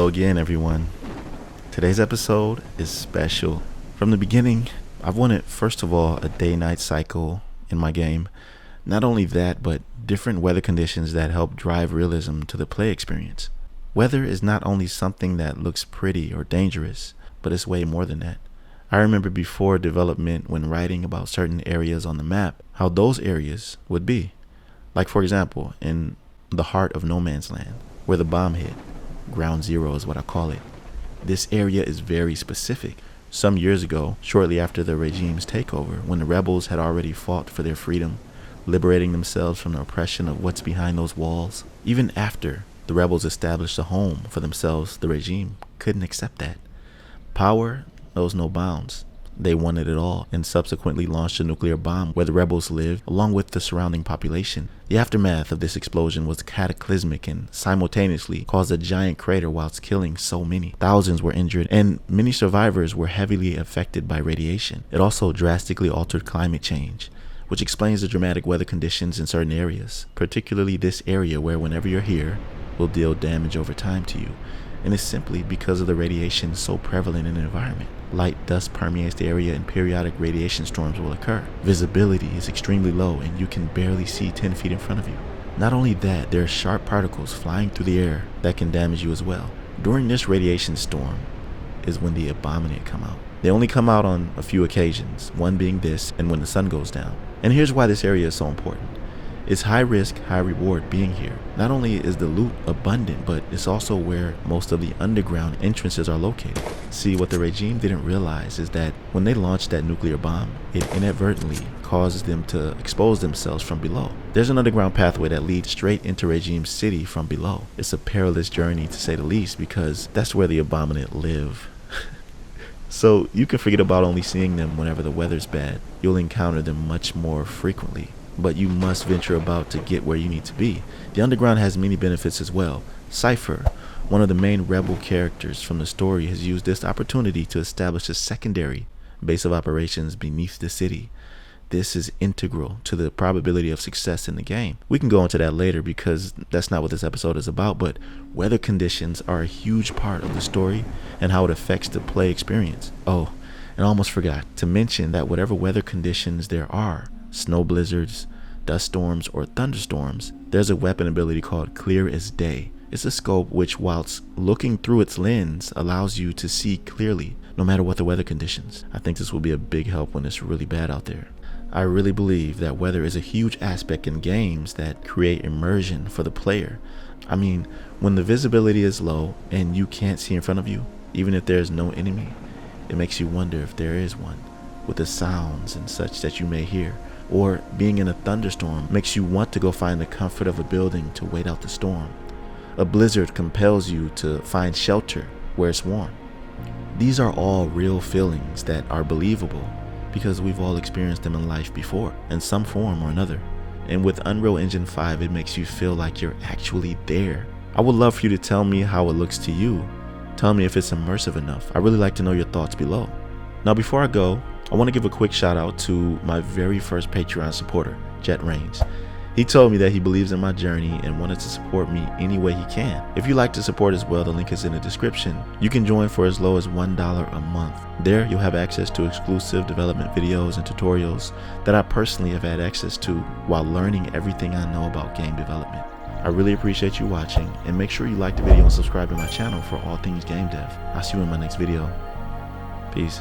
Hello again, everyone. Today's episode is special. From the beginning, I've wanted, first of all, a day-night cycle in my game. Not only that, but different weather conditions that help drive realism to the play experience. Weather is not only something that looks pretty or dangerous, but it's way more than that. I remember before development, when writing about certain areas on the map, how those areas would be. Like, for example, in the heart of no man's land, where the bomb hit. Ground zero is what I call it. This area is very specific. Some years ago, shortly after the regime's takeover, when the rebels had already fought for their freedom, liberating themselves from the oppression of what's behind those walls, even after the rebels established a home for themselves, the regime couldn't accept that. Power knows no bounds. They wanted it all and subsequently launched a nuclear bomb where the rebels lived, along with the surrounding population. The aftermath of this explosion was cataclysmic and simultaneously caused a giant crater whilst killing so many. Thousands were injured and many survivors were heavily affected by radiation. It also drastically altered climate change, which explains the dramatic weather conditions in certain areas, particularly this area where whenever you're here, will deal damage over time to you. And it's simply because of the radiation so prevalent in the environment. Light dust permeates the area and periodic radiation storms will occur. Visibility is extremely low and you can barely see 10 feet in front of you. Not only that, there are sharp particles flying through the air that can damage you as well. During this radiation storm is when the Abominate come out. They only come out on a few occasions, one being this and when the sun goes down. And here's why this area is so important. It's high risk, high reward being here. Not only is the loot abundant, but it's also where most of the underground entrances are located. See, what the regime didn't realize is that when they launched that nuclear bomb, it inadvertently causes them to expose themselves from below. There's an underground pathway that leads straight into Regime's city from below. It's a perilous journey to say the least because that's where the Abominate live. So you can forget about only seeing them whenever the weather's bad. You'll encounter them much more frequently. But you must venture about to get where you need to be. The underground has many benefits as well. Cypher, one of the main rebel characters from the story, has used this opportunity to establish a secondary base of operations beneath the city. This is integral to the probability of success in the game. We can go into that later because that's not what this episode is about, but weather conditions are a huge part of the story and how it affects the play experience. Oh, and I almost forgot to mention that whatever weather conditions there are, snow blizzards, dust storms, or thunderstorms, there's a weapon ability called Clear as Day. It's a scope which, whilst looking through its lens, allows you to see clearly no matter what the weather conditions. I think this will be a big help when it's really bad out there. I really believe that weather is a huge aspect in games that create immersion for the player. I mean, when the visibility is low and you can't see in front of you, even if there's no enemy, it makes you wonder if there is one, with the sounds and such that you may hear. Or being in a thunderstorm makes you want to go find the comfort of a building to wait out the storm. A blizzard compels you to find shelter where it's warm. These are all real feelings that are believable because we've all experienced them in life before in some form or another. And with Unreal Engine 5, it makes you feel like you're actually there. I would love for you to tell me how it looks to you. Tell me if it's immersive enough. I really like to know your thoughts below. Now, before I go, I want to give a quick shout out to my very first Patreon supporter, Jet Reigns. He told me that he believes in my journey and wanted to support me any way he can. If you'd like to support as well, the link is in the description. You can join for as low as $1 a month. There, you'll have access to exclusive development videos and tutorials that I personally have had access to while learning everything I know about game development. I really appreciate you watching, and make sure you like the video and subscribe to my channel for all things game dev. I'll see you in my next video. Peace.